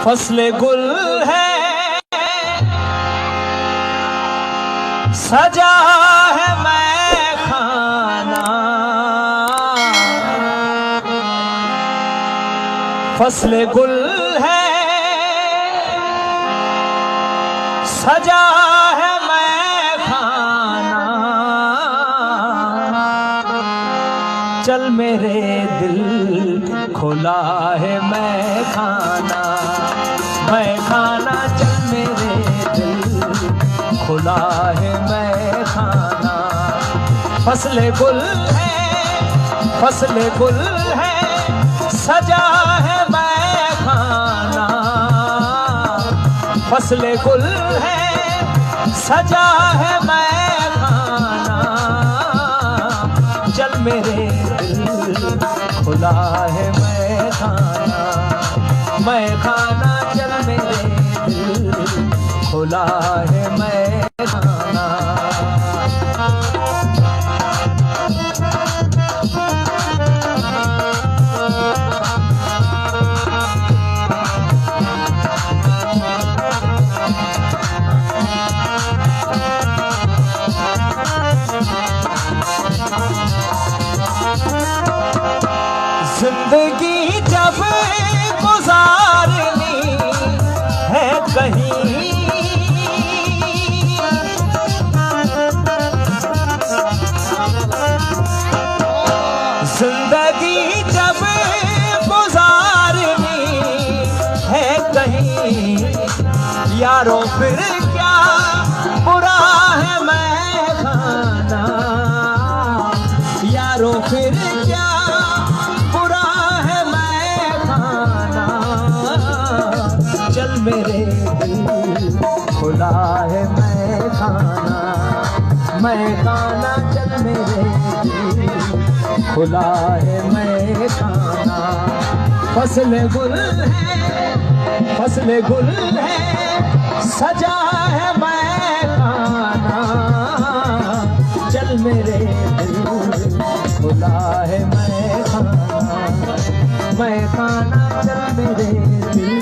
फसले गुल है, सजा है मैं खाना। फसले गुल है, सजा है मैं खाना। चल मेरे दिल खुला है मैं खाना, मैं खाना। चल मेरे दिल खुला है मैं खाना। फसले गुल है, फसले गुल है, सजा है मैं खाना। फसले गुल है, सजा है मैं खाना। चल मेरे दिल खुला है मैं खाना, मैं खाना। चल मेरे दिल खुला है मैं खाना। जिंदगी जब गुजारनी है कहीं, जिंदगी जब गुजारनी है कहीं, यारों फिर क्या बुरा है मैं खाना। यारों फिर क्या बुरा है मैं खाना। चल मेरे दिल खुला है मैं खाना, मैं खाना। चल मेरे दिल खुला है मैं खाना। फसले गुल है, फसले गुल है, सजा है मैं खाना। चल मेरे दिल खुला है मैं खाना, मैं खाना। चल मेरे दिल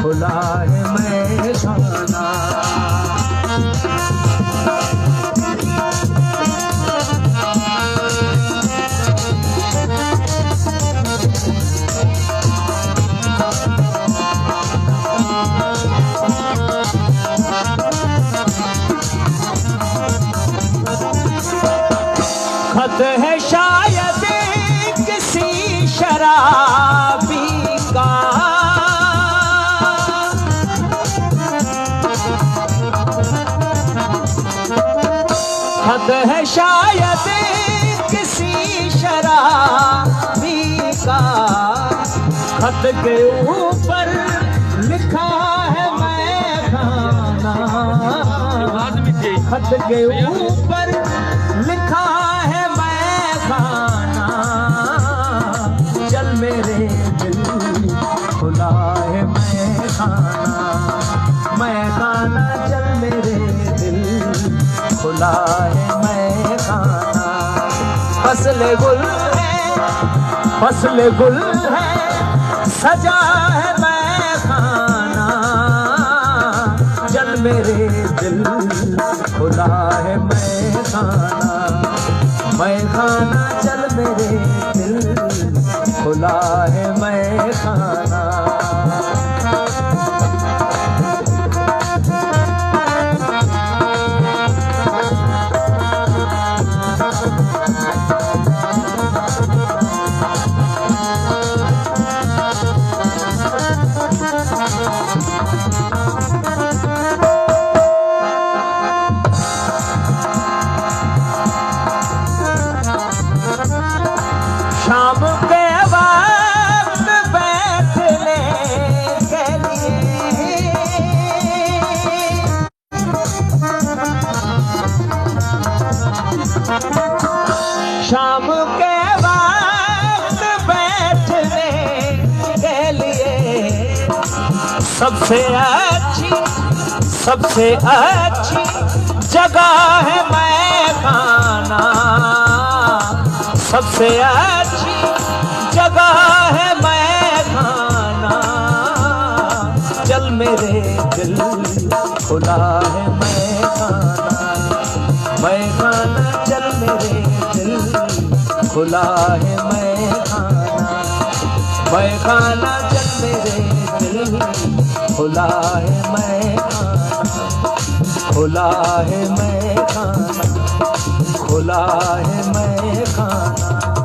खुला है मैं खाना। खत है शायद किसी शराबी का, खत है शायद किसी शराबी का। खत के ऊपर लिखा है मैं खाना, खत के ऊपर लिखा है मैं खाना। चल मेरे दिल खुला है मैं खाना, मैं खाना। चल मेरे दिल खुला है मैं खाना। फसले गुल है, फसले गुल है, सजा है मैं खाना। चल मेरे दिल खुला है मैं खाना, मैं खाना। चल मेरे दिल खुला है मैं खाना। शाम के वक्त बैठने के लिए, शाम के वक्त बैठने के लिए सबसे अच्छी जगह है मैं खाना। सबसे अच्छी जगह है मैं खाना। खुला है मैं खाना चल मेरे दिल, खुला है मैं खाना चल मेरे दिल, खुला है मैं खाना, खुला है मैं खाना, खुला है मैं खाना।